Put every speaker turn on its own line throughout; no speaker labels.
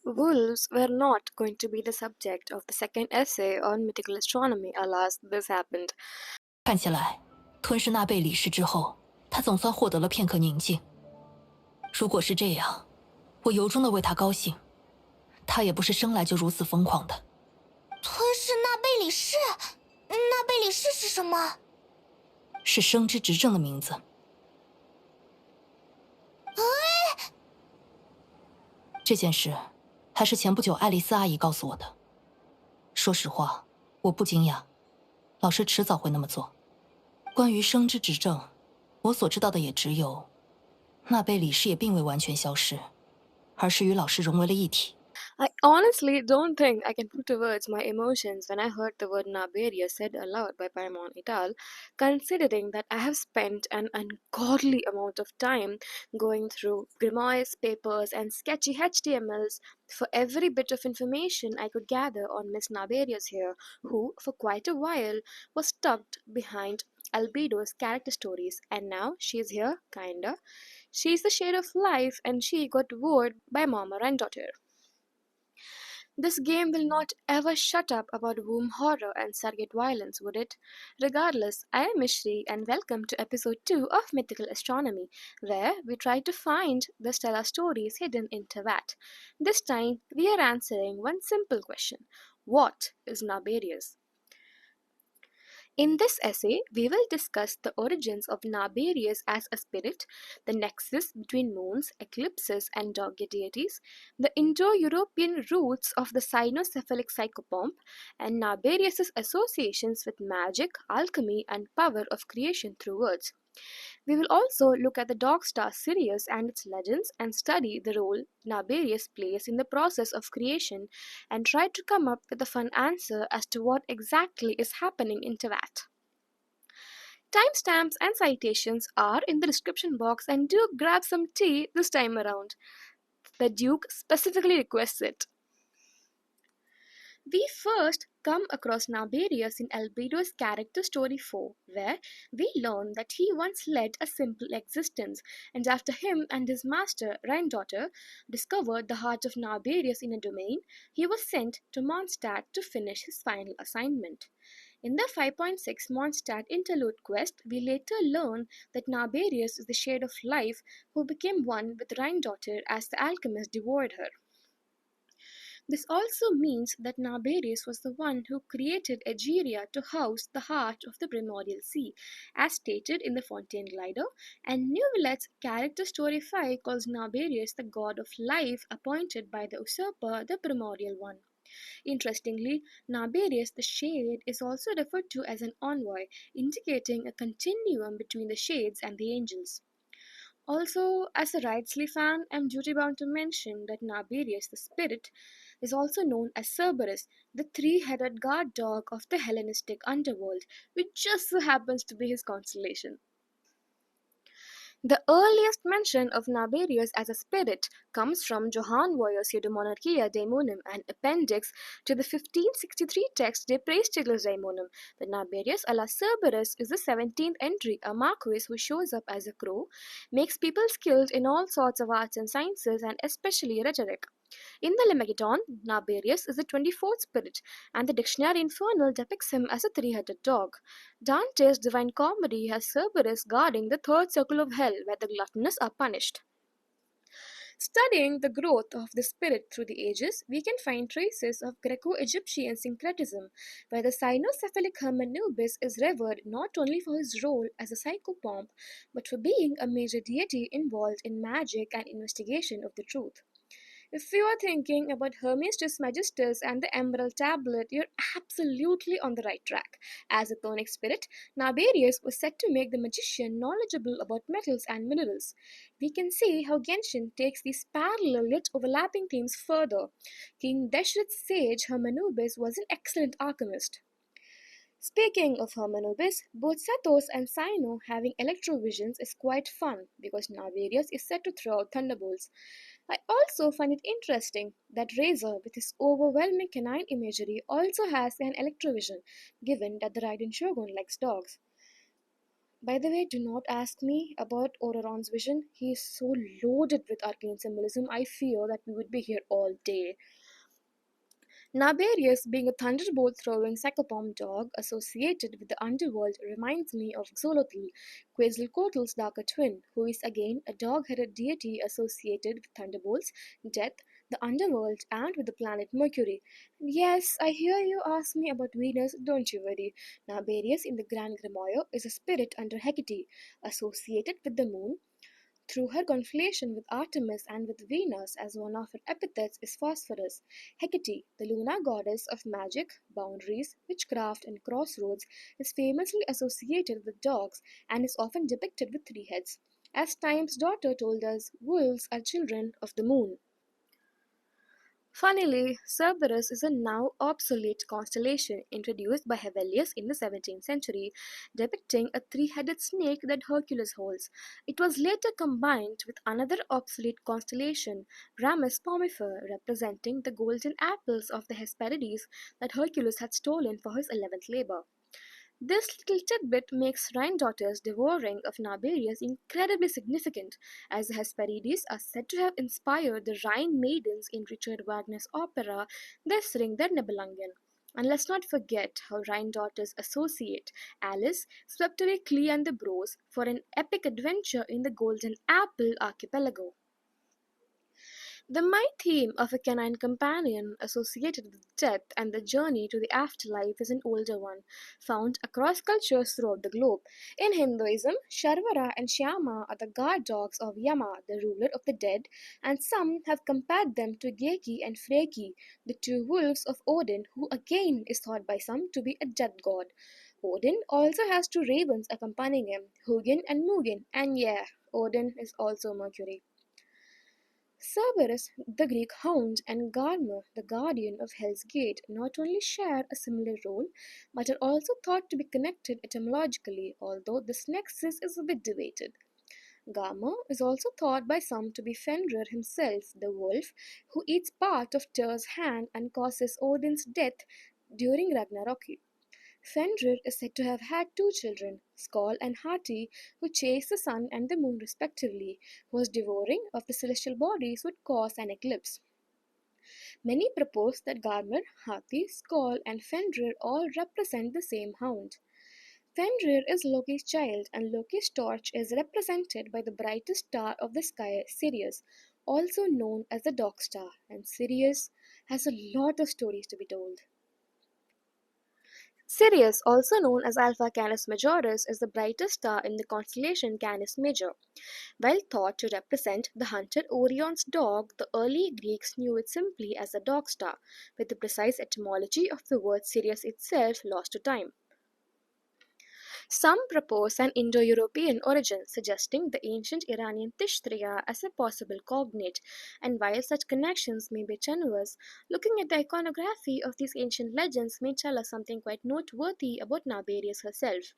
Wolves were not going to be the subject of the second essay on mythical astronomy. Alas, this happened.
看起来，吞噬纳贝里氏之后，他总算获得了片刻宁静。如果是这样，我由衷的为他高兴。他也不是生来就如此疯狂的。
吞噬纳贝里氏？纳贝里氏是什么？
是生之执政的名字。这件事还是前不久爱丽丝阿姨告诉我的。说实话，我不惊讶，老师迟早会那么做。关于生之执政，我所知道的也只有，纳贝里氏也并未完全消失，而是与老师融为了一体。
I honestly don't think I can put to words my emotions when I heard the word Naberius said aloud by Paimon Ital, considering that I have spent an ungodly amount of time going through grimoires, papers, and sketchy HTMLs for every bit of information I could gather on Miss Naberius here, who, for quite a while, was tucked behind Albedo's character stories, and now she's here, kinda. She's the shade of life, and she got wooed by Mama and daughter. This game will not ever shut up about womb horror and surrogate violence, would it? Regardless, I am Mishri and welcome to episode 2 of Mythical Astronomy, where we try to find the stellar stories hidden in Teyvat. This time, we are answering one simple question: what is Naberius? In this essay, we will discuss the origins of Naberius as a spirit, the nexus between moons, eclipses, and dog deities, the Indo-European roots of the cynocephalic psychopomp, and Naberius's associations with magic, alchemy, and power of creation through words. We will also look at the dog star Sirius and its legends and study the role Naberius plays in the process of creation and try to come up with a fun answer as to what exactly is happening in Teyvat. Timestamps and citations are in the description box, and do grab some tea this time around. The Duke specifically requests it. We first come across Naberius in Albedo's character story 4, where we learn that he once led a simple existence, and after him and his master, Rhine-daughter, discovered the heart of Naberius in a domain, he was sent to Mondstadt to finish his final assignment. In the 5.6 Mondstadt interlude quest, we later learn that Naberius is the shade of life who became one with Rhine-daughter as the alchemist devoured her. This also means that Naberius was the one who created Egeria to house the heart of the primordial sea, as stated in the Fontaine Glider, and Neuvillette's character story 5 calls Naberius the god of life appointed by the usurper, the primordial one. Interestingly, Naberius the Shade is also referred to as an envoy, indicating a continuum between the shades and the angels. Also, as a Wrightsley fan, I'm duty-bound to mention that Naberius, the spirit, is also known as Cerberus, the three-headed guard dog of the Hellenistic underworld, which just so happens to be his constellation. The earliest mention of Naberius as a spirit comes from Johann Voyer's Eudemonarchia Daemonum, an appendix to the 1563 text De Praestiglis Daemonum. The Naberius a la Cerberus is the 17th entry, a marquis who shows up as a crow, makes people skilled in all sorts of arts and sciences, and especially rhetoric. In the Lemegeton, Naberius is the 24th spirit, and the Dictionary Infernal depicts him as a three-headed dog. Dante's Divine Comedy has Cerberus guarding the third circle of hell, where the gluttonous are punished. Studying the growth of the spirit through the ages, we can find traces of Greco-Egyptian syncretism, where the cynocephalic Hermanubis is revered not only for his role as a psychopomp, but for being a major deity involved in magic and investigation of the truth. If you are thinking about Hermes Trismegistus and the Emerald Tablet, you're absolutely on the right track. As a chthonic spirit, Naberius was said to make the magician knowledgeable about metals and minerals. We can see how Genshin takes these parallel yet overlapping themes further. King Deshret's sage Hermanubis was an excellent alchemist. Speaking of Hermanubis, both Sathos and Cyno having electrovisions is quite fun because Naberius is said to throw out thunderbolts. I also find it interesting that Razor, with his overwhelming canine imagery, also has an electrovision, given that the Raiden Shogun likes dogs. By the way, do not ask me about Ororon's vision. He is so loaded with arcane symbolism, I fear that we would be here all day. Naberius, being a thunderbolt-throwing psychopomp dog associated with the underworld, reminds me of Xolotl, Quetzalcoatl's darker twin, who is again a dog-headed deity associated with thunderbolts, death, the underworld, and with the planet Mercury. And yes, I hear you ask me about Venus, don't you worry. Naberius in the Grand Grimoire is a spirit under Hecate, associated with the moon, through her conflation with Artemis and with Venus, as one of her epithets is Phosphorus. Hecate, the lunar goddess of magic, boundaries, witchcraft, and crossroads, is famously associated with dogs and is often depicted with three heads. As Time's daughter told us, wolves are children of the moon. Funnily, Cerberus is a now obsolete constellation introduced by Hevelius in the 17th century, depicting a three-headed snake that Hercules holds. It was later combined with another obsolete constellation, Rammus Pomifer, representing the golden apples of the Hesperides that Hercules had stolen for his 11th labor. This little tidbit makes Rhindotter's devouring of Naberius incredibly significant, as the Hesperides are said to have inspired the Rhine maidens in Richard Wagner's opera Des Ring der Nibelungen. And let's not forget how Rhine-daughters associate Alice swept away Klee and the Bros for an epic adventure in the Golden Apple archipelago. The my theme of a canine companion associated with death and the journey to the afterlife is an older one, found across cultures throughout the globe. In Hinduism, Sharvara and Shyama are the guard dogs of Yama, the ruler of the dead, and some have compared them to Geki and Freki, the two wolves of Odin, who again is thought by some to be a death god. Odin also has two ravens accompanying him, Hugin and Mugin, and yeah, Odin is also Mercury. Cerberus, the Greek hound, and Garmer, the guardian of Hell's Gate, not only share a similar role, but are also thought to be connected etymologically, although this nexus is a bit debated. Garmer is also thought by some to be Fenrir himself, the wolf, who eats part of Tyr's hand and causes Odin's death during Ragnarok. Fenrir is said to have had two children, Skoll and Hati, who chased the sun and the moon respectively, whose devouring of the celestial bodies would cause an eclipse. Many propose that Garmer, Hati, Skoll, and Fenrir all represent the same hound. Fenrir is Loki's child, and Loki's torch is represented by the brightest star of the sky, Sirius, also known as the Dog Star, and Sirius has a lot of stories to be told. Sirius, also known as Alpha Canis Majoris, is the brightest star in the constellation Canis Major. While thought to represent the hunter Orion's dog, the early Greeks knew it simply as the dog star, with the precise etymology of the word Sirius itself lost to time. Some propose an Indo-European origin, suggesting the ancient Iranian Tishtria as a possible cognate, and while such connections may be tenuous, looking at the iconography of these ancient legends may tell us something quite noteworthy about Naberius herself.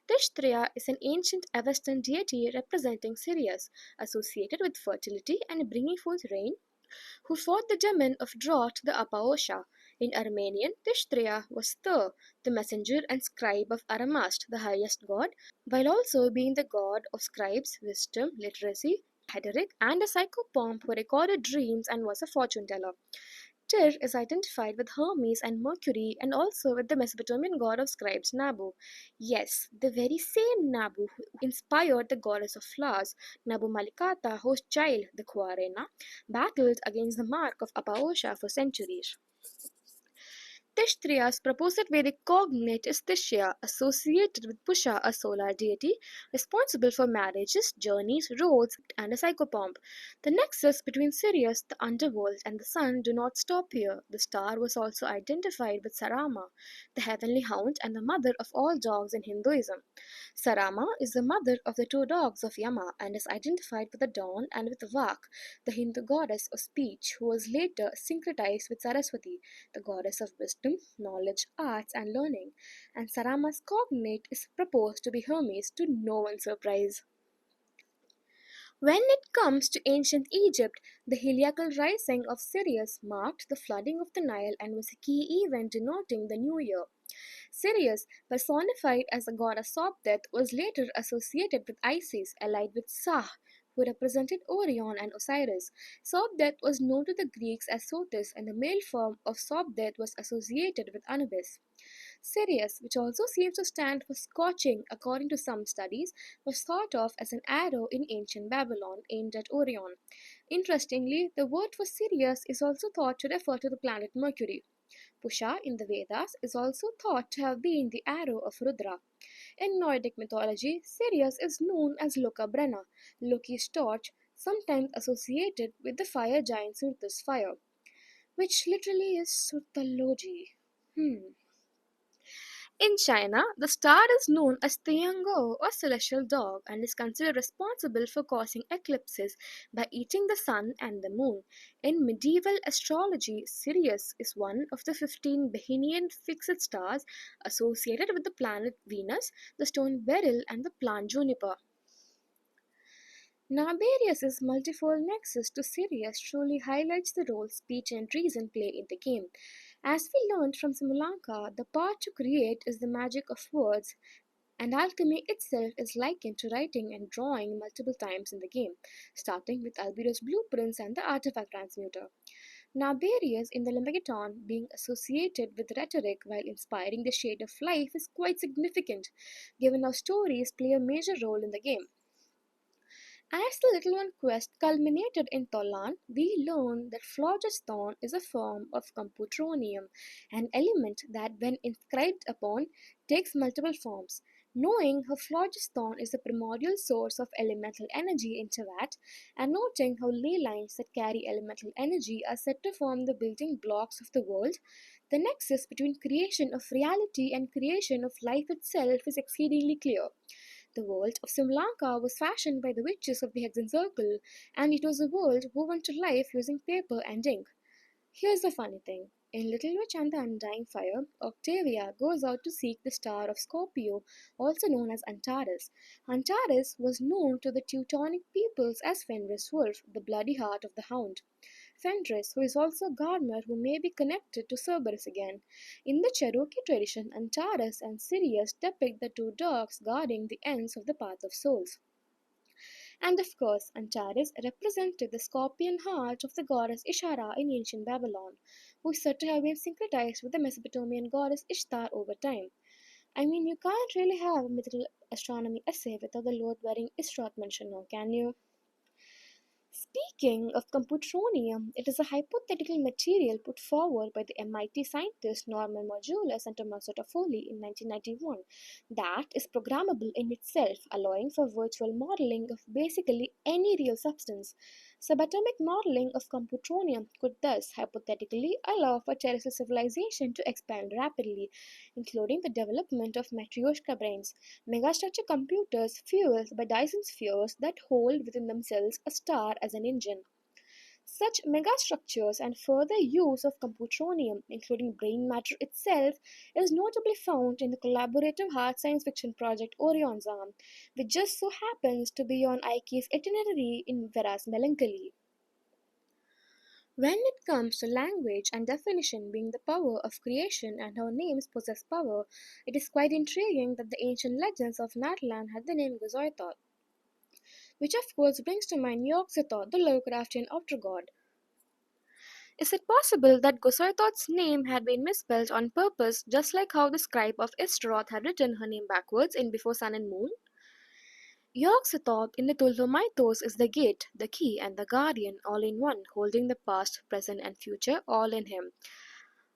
Tishtria is an ancient Avestan deity representing Sirius, associated with fertility and bringing forth rain, who fought the demon of drought, the Apaosha. In Armenian, Tishtria was the messenger and scribe of Aramast, the highest god, while also being the god of scribes, wisdom, literacy, rhetoric, and a psychopomp who recorded dreams and was a fortune teller. Tyr is identified with Hermes and Mercury and also with the Mesopotamian god of scribes Nabu. Yes, the very same Nabu who inspired the goddess of flowers, Nabu Malikata, whose child, the Kuarena, battled against the mark of Apaosha for centuries. Tishtriya's proposed Vedic cognate is Tishya, associated with Pusha, a solar deity responsible for marriages, journeys, roads, and a psychopomp. The nexus between Sirius, the underworld, and the sun do not stop here. The star was also identified with Sarama, the heavenly hound and the mother of all dogs in Hinduism. Sarama is the mother of the two dogs of Yama and is identified with the dawn and with Vak, the Hindu goddess of speech, who was later syncretized with Saraswati, the goddess of wisdom, knowledge, arts, and learning, and Sarama's cognate is proposed to be Hermes, to no one's surprise. When it comes to ancient Egypt, the heliacal rising of Sirius marked the flooding of the Nile and was a key event denoting the new year. Sirius, personified as the goddess of death, was later associated with Isis, allied with Sah, who represented Orion and Osiris. Sobdet was known to the Greeks as Sotis, and the male form of Sobdet was associated with Anubis. Sirius, which also seems to stand for scorching according to some studies, was thought of as an arrow in ancient Babylon aimed at Orion. Interestingly, the word for Sirius is also thought to refer to the planet Mercury. Pusha in the Vedas is also thought to have been the arrow of Rudra. In Nordic mythology, Sirius is known as Lokabrenna, Loki's torch, sometimes associated with the fire giant Surta's fire, which literally is Surtalogy. In China, the star is known as Tiangong or celestial dog and is considered responsible for causing eclipses by eating the sun and the moon. In medieval astrology, Sirius is one of the 15 Behenian fixed stars associated with the planet Venus, the stone beryl, and the plant juniper. Naberius' multifold nexus to Sirius truly highlights the role speech and reason play in the game. As we learned from Simulanka, the power to create is the magic of words, and alchemy itself is likened to writing and drawing multiple times in the game, starting with Albedo's blueprints and the artifact transmuter. Naberius in the Lemegeton being associated with rhetoric while inspiring the shade of life is quite significant, given how stories play a major role in the game. As the Little One quest culminated in Tolan, we learn that phlogiston is a form of Computronium, an element that, when inscribed upon, takes multiple forms. Knowing how phlogiston is the primordial source of elemental energy in Teyvat, and noting how ley lines that carry elemental energy are said to form the building blocks of the world, the nexus between creation of reality and creation of life itself is exceedingly clear. The world of Simlanka was fashioned by the witches of the Hexen Circle, and it was a world woven to life using paper and ink. Here's the funny thing. In Little Witch and the Undying Fire, Octavia goes out to seek the star of Scorpio, also known as Antares. Antares was known to the Teutonic peoples as Fenris Wolf, the bloody heart of the hound. Fenris, who is also a gardener who may be connected to Cerberus again. In the Cherokee tradition, Antares and Sirius depict the two dogs guarding the ends of the path of souls. And of course, Antares represented the scorpion heart of the goddess Ishara in ancient Babylon, who is said to have been syncretized with the Mesopotamian goddess Ishtar over time. I mean, you can't really have a mythical astronomy essay without the load-bearing Ishtar mention now, can you? Speaking of Computronium, it is a hypothetical material put forward by the MIT scientists Norman Modulus and Tommaso Toffoli in 1991 that is programmable in itself, allowing for virtual modeling of basically any real substance. Subatomic modeling of Computronium could thus hypothetically allow for terrestrial civilization to expand rapidly, including the development of Matryoshka brains, megastructure computers fueled by Dyson spheres that hold within themselves a star as an engine. Such megastructures and further use of Computronium, including brain matter itself, is notably found in the collaborative hard science fiction project Orion's Arm, which just so happens to be on Ike's itinerary in Vera's Melancholy. When it comes to language and definition being the power of creation and how names possess power, it is quite intriguing that the ancient legends of Natlan had the name Gozoitoth, which of course brings to mind Yog-Sothoth, the Lovecraftian outer god. Is it possible that Gozoitoth's name had been misspelled on purpose, just like how the scribe of Ishtaroth had written her name backwards in Before Sun and Moon? Yog-Sothoth in the Tulva mythos is the gate, the key, and the guardian all in one, holding the past, present, and future all in him.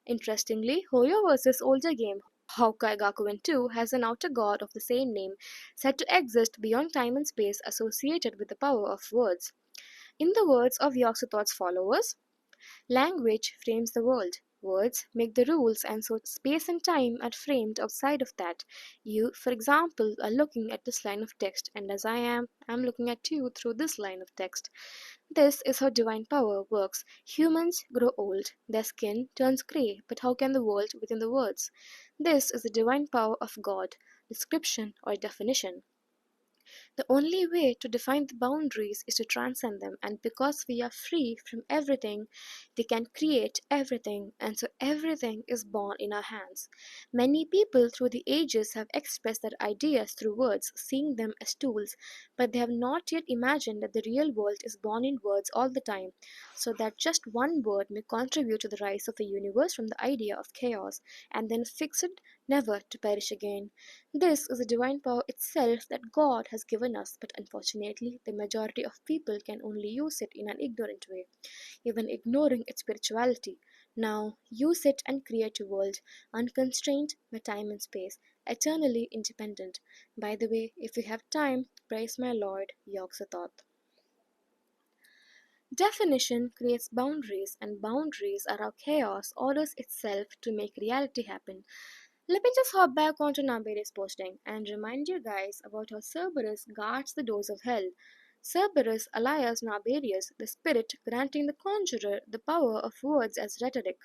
Interestingly, Hoyoverse's older game, Houkai Gakuen 2, has an outer god of the same name, said to exist beyond time and space associated with the power of words. In the words of Yog-Sothoth's followers, language frames the world. Words make the rules, and so space and time are framed outside of that. You, for example, are looking at this line of text, and as I'm looking at you through this line of text. This is how divine power works. Humans grow old, their skin turns grey, but how can the world within the words? This is the divine power of God, description or definition. The only way to define the boundaries is to transcend them, and because we are free from everything, we can create everything, and so everything is born in our hands. Many people through the ages have expressed their ideas through words, seeing them as tools, but they have not yet imagined that the real world is born in words all the time, so that just one word may contribute to the rise of a universe from the idea of chaos, and then fix it never to perish again. This is the divine power itself that God has given us, but unfortunately, the majority of people can only use it in an ignorant way, even ignoring its spirituality. Now, use it and create a world, unconstrained by time and space, eternally independent. By the way, if you have time, praise my Lord, Yog Sothoth. Definition creates boundaries, and boundaries are how chaos orders itself to make reality happen. Let me just hop back onto Naberius' posting and remind you guys about how Cerberus guards the doors of hell. Cerberus alias Naberius, the spirit granting the conjurer the power of words as rhetoric.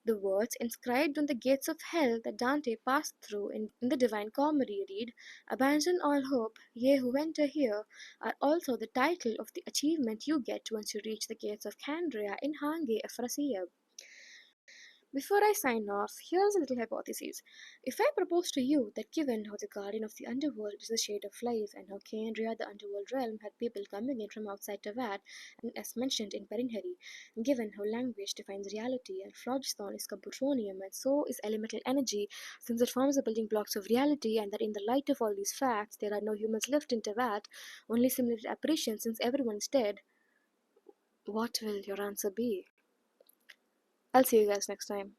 The words inscribed on the gates of hell that Dante passed through in the Divine Comedy read, "Abandon all hope, ye who enter here," are also the title of the achievement you get once you reach the gates of Candria in Hange Ephrasiab. Before I sign off, here's a little hypothesis. If I propose to you that given how the guardian of the underworld is the shade of life, and how Candria, the underworld realm, had people coming in from outside Teyvat, and as mentioned in Perinheri, and given how language defines reality, and phlogiston is Computronium, and so is elemental energy, since it forms the building blocks of reality, and that in the light of all these facts, there are no humans left in Teyvat, only simulated apparitions since everyone is dead, what will your answer be? I'll see you guys next time.